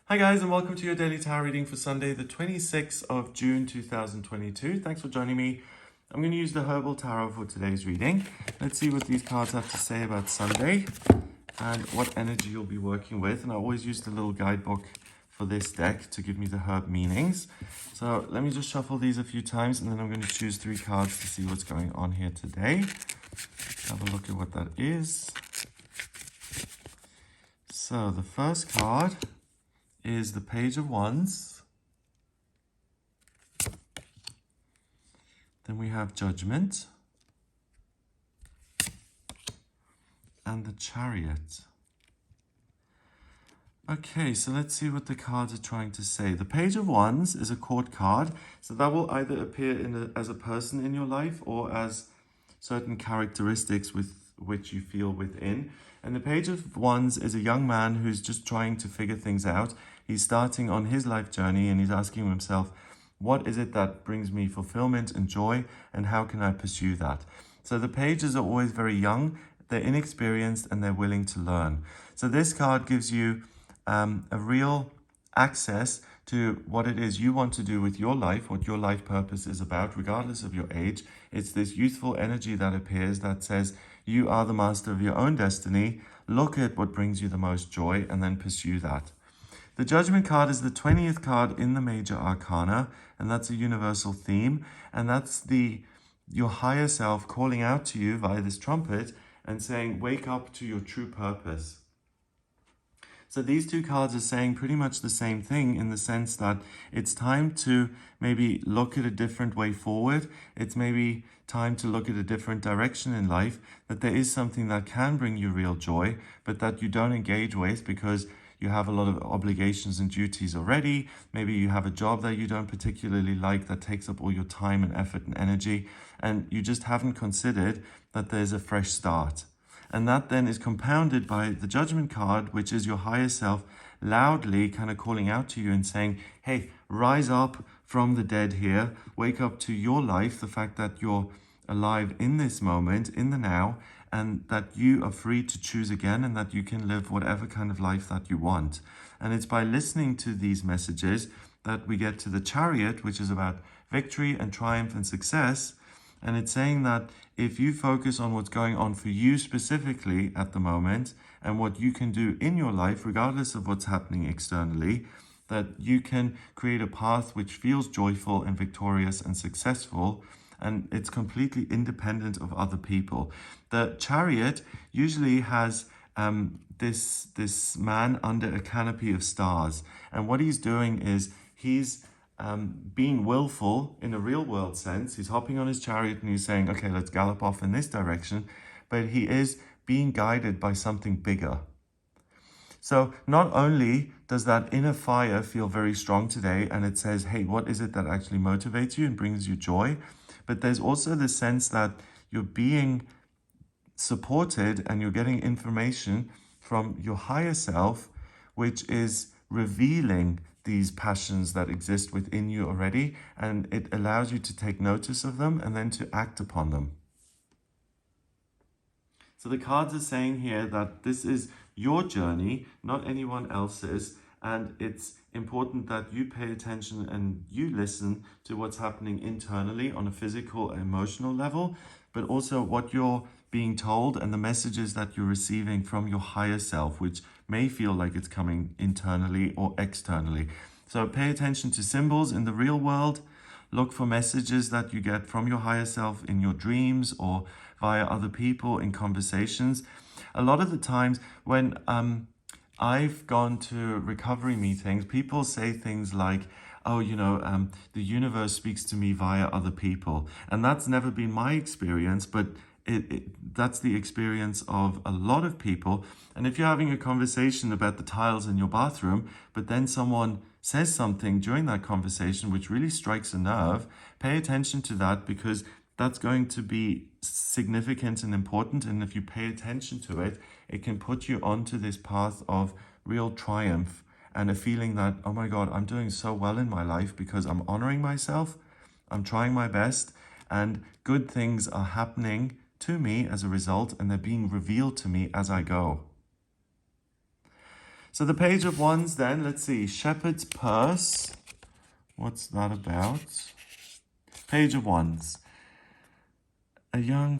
Hi guys, and welcome to your daily tarot reading for Sunday, the 26th of June 2022. Thanks for joining me. I'm going to use the Herbal Tarot for today's reading. Let's see what these cards have to say about Sunday and what energy you'll be working with. And I always use the little guidebook for this deck to give me the herb meanings. So let me just shuffle these a few times and then I'm going to choose 3 cards to see what's going on here today. Have a look at what that is. So the first card is the Page of Wands. Then we have Judgment and the Chariot. Okay, so let's see what the cards are trying to say. The Page of Wands is a court card, so that will either appear as a person in your life or as certain characteristics with which you feel within. And the Page of Wands is a young man who's just trying to figure things out. He's starting on his life journey and he's asking himself, what is it that brings me fulfillment and joy, and how can I pursue that? So the pages are always very young, they're inexperienced, and they're willing to learn. So this card gives you a real access to what it is you want to do with your life, what your life purpose is about, regardless of your age. It's this youthful energy that appears that says, you are the master of your own destiny. Look at what brings you the most joy and then pursue that. The Judgment card is the 20th card in the Major Arcana, and that's a universal theme. And that's your higher self calling out to you via this trumpet and saying, wake up to your true purpose. So these 2 cards are saying pretty much the same thing in the sense that it's time to maybe look at a different way forward. It's maybe time to look at a different direction in life, that there is something that can bring you real joy, but that you don't engage with because you have a lot of obligations and duties already. Maybe you have a job that you don't particularly like that takes up all your time and effort and energy, and you just haven't considered that there's a fresh start. And that then is compounded by the Judgment card, which is your higher self loudly kind of calling out to you and saying, hey, rise up from the dead here, wake up to your life, the fact that you're alive in this moment, in the now, and that you are free to choose again and that you can live whatever kind of life that you want. And it's by listening to these messages that we get to the Chariot, which is about victory and triumph and success. And it's saying that if you focus on what's going on for you specifically at the moment and what you can do in your life, regardless of what's happening externally, that you can create a path which feels joyful and victorious and successful, and it's completely independent of other people. The Chariot usually has this man under a canopy of stars, and what he's doing is he's being willful in a real world sense. He's hopping on his chariot and he's saying, okay, let's gallop off in this direction, but he is being guided by something bigger. So not only does that inner fire feel very strong today, and it says, hey, what is it that actually motivates you and brings you joy? But there's also the sense that you're being supported and you're getting information from your higher self, which is revealing these passions that exist within you already, and it allows you to take notice of them and then to act upon them. So the cards are saying here that this is your journey, not anyone else's, and it's important that you pay attention and you listen to what's happening internally on a physical and emotional level, but also what you're being told and the messages that you're receiving from your higher self, which may feel like it's coming internally or externally. So pay attention to symbols in the real world. Look for messages that you get from your higher self in your dreams or via other people in conversations. A lot of the times when I've gone to recovery meetings, people say things like, oh, the universe speaks to me via other people. And that's never been my experience, but that's the experience of a lot of people. And if you're having a conversation about the tiles in your bathroom, but then someone says something during that conversation which really strikes a nerve, pay attention to that, because that's going to be significant and important. And if you pay attention to it, it can put you onto this path of real triumph and a feeling that, oh my God, I'm doing so well in my life because I'm honoring myself, I'm trying my best, and good things are happening to me as a result, and they're being revealed to me as I go. So the Page of Wands then, let's see, Shepherd's Purse. What's that about? Page of Wands. A young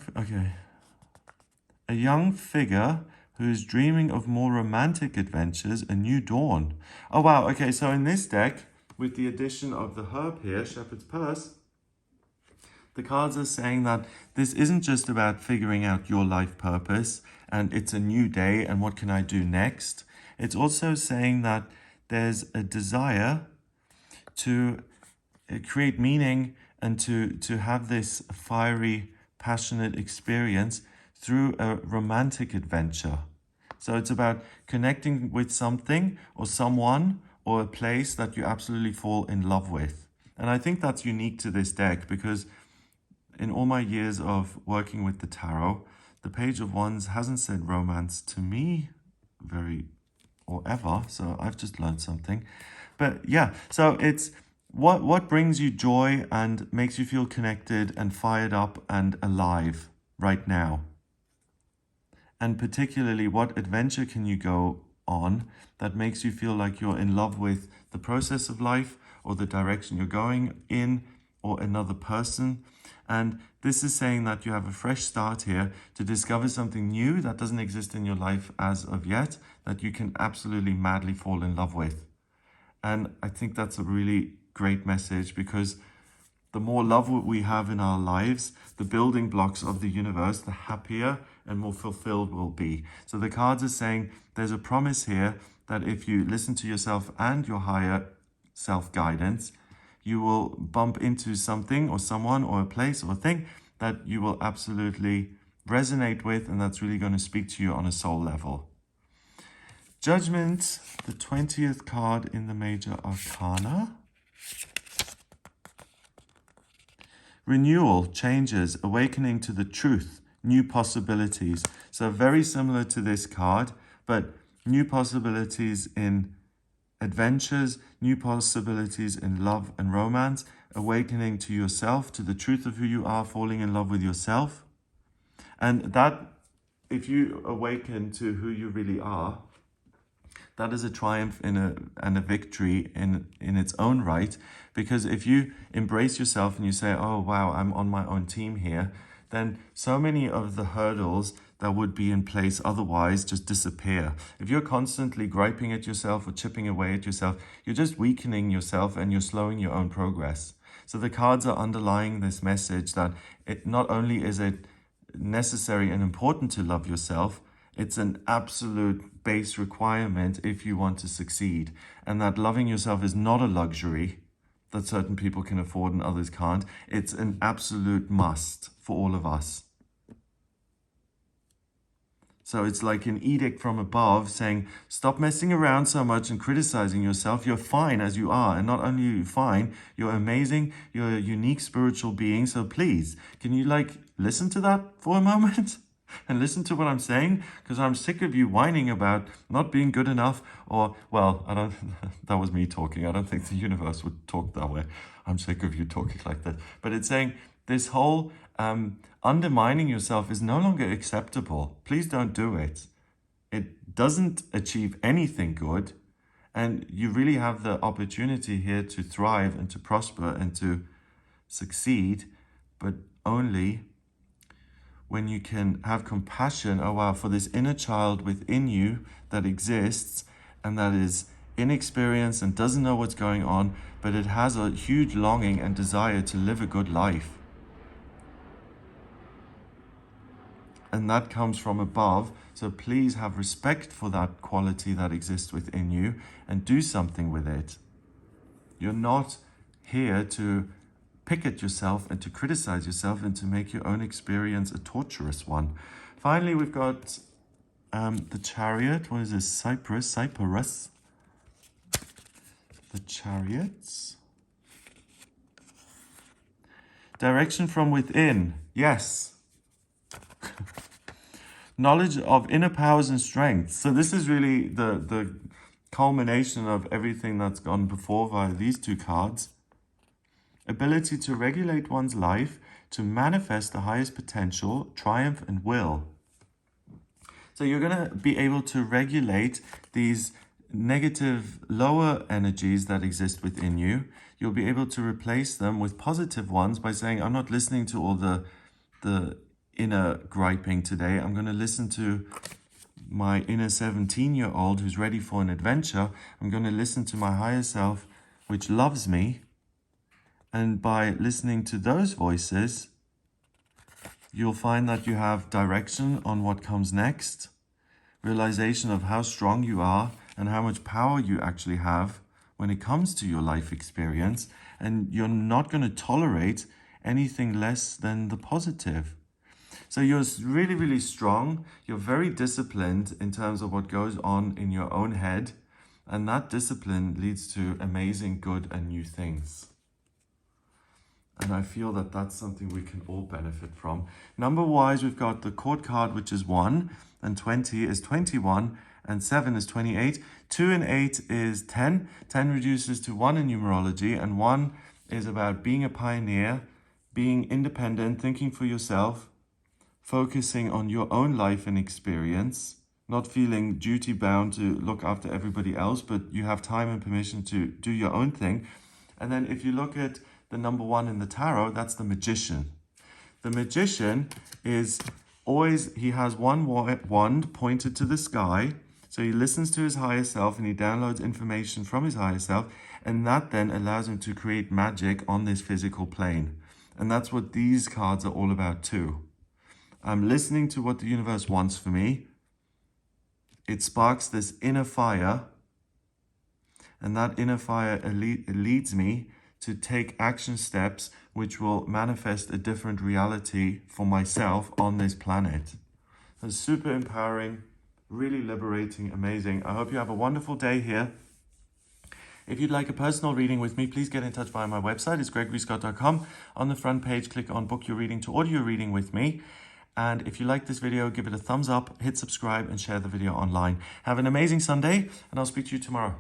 figure who is dreaming of more romantic adventures, a new dawn. Oh, wow. Okay, so in this deck, with the addition of the herb here, Shepherd's Purse, the cards are saying that this isn't just about figuring out your life purpose and it's a new day and what can I do next. It's also saying that there's a desire to create meaning and to have this fiery, passionate experience through a romantic adventure. So it's about connecting with something or someone or a place that you absolutely fall in love with. And I think that's unique to this deck because in all my years of working with the tarot, the Page of Wands hasn't said romance to me or ever. So I've just learned something. But yeah, so it's what brings you joy and makes you feel connected and fired up and alive right now. And particularly, what adventure can you go on that makes you feel like you're in love with the process of life or the direction you're going in or another person. And this is saying that you have a fresh start here to discover something new that doesn't exist in your life as of yet, that you can absolutely madly fall in love with. And I think that's a really great message because the more love we have in our lives, the building blocks of the universe, the happier and more fulfilled we'll be. So the cards are saying there's a promise here that if you listen to yourself and your higher self-guidance, you will bump into something or someone or a place or a thing that you will absolutely resonate with, and that's really going to speak to you on a soul level. Judgment, the 20th card in the Major Arcana. Renewal, changes, awakening to the truth, new possibilities. So very similar to this card, but new possibilities in adventures, new possibilities in love and romance, awakening to yourself, to the truth of who you are, falling in love with yourself. And that, if you awaken to who you really are, that is a triumph and a victory in its own right. Because if you embrace yourself and you say, oh, wow, I'm on my own team here, then so many of the hurdles that would be in place otherwise just disappear. If you're constantly griping at yourself or chipping away at yourself, you're just weakening yourself and you're slowing your own progress. So the cards are underlying this message that it not only is it necessary and important to love yourself, it's an absolute base requirement if you want to succeed. And that loving yourself is not a luxury that certain people can afford and others can't. It's an absolute must for all of us. So it's like an edict from above saying, stop messing around so much and criticizing yourself. You're fine as you are. And not only are you fine, you're amazing. You're a unique spiritual being. So please, can you listen to that for a moment? And listen to what I'm saying, because I'm sick of you whining about not being good enough, or, well, that was me talking. I don't think the universe would talk that way. I'm sick of you talking like that. But it's saying this whole undermining yourself is no longer acceptable. Please don't do it. It doesn't achieve anything good. And you really have the opportunity here to thrive and to prosper and to succeed, but only when you can have compassion, oh wow, for this inner child within you that exists and that is inexperienced and doesn't know what's going on, but it has a huge longing and desire to live a good life. And that comes from above. So please have respect for that quality that exists within you and do something with it. You're not here to pick at yourself and to criticize yourself and to make your own experience a torturous one. Finally, we've got the Chariot. What is this? Cyprus. The Chariots. Direction from within. Yes. Knowledge of inner powers and strengths. So this is really the culmination of everything that's gone before via these two cards. Ability to regulate one's life, to manifest the highest potential, triumph and will. So you're going to be able to regulate these negative, lower energies that exist within you, you'll be able to replace them with positive ones by saying, I'm not listening to all the inner griping today. I'm going to listen to my inner 17-year-old who's ready for an adventure. I'm going to listen to my higher self, which loves me. And by listening to those voices, you'll find that you have direction on what comes next, realization of how strong you are and how much power you actually have when it comes to your life experience. And you're not going to tolerate anything less than the positive. So you're really, really strong. You're very disciplined in terms of what goes on in your own head. And that discipline leads to amazing, good and new things. And I feel that that's something we can all benefit from. Number-wise, we've got the court card, which is 1, and 20 is 21, and 7 is 28. 2 and 8 is 10. 10 reduces to 1 in numerology, and 1 is about being a pioneer, being independent, thinking for yourself, focusing on your own life and experience, not feeling duty-bound to look after everybody else, but you have time and permission to do your own thing. And then if you look at the number 1 in the tarot, that's the magician. The magician is always, he has one wand pointed to the sky, so he listens to his higher self and he downloads information from his higher self, and that then allows him to create magic on this physical plane. And that's what these cards are all about too. I'm listening to what the universe wants for me. It sparks this inner fire, and that inner fire leads me to take action steps which will manifest a different reality for myself on this planet. It's super empowering, really liberating, amazing. I hope you have a wonderful day here. If you'd like a personal reading with me, please get in touch via my website. It's gregoryscott.com. On the front page, click on Book Your Reading to order your reading with me. And if you like this video, give it a thumbs up, hit subscribe, and share the video online. Have an amazing Sunday, and I'll speak to you tomorrow.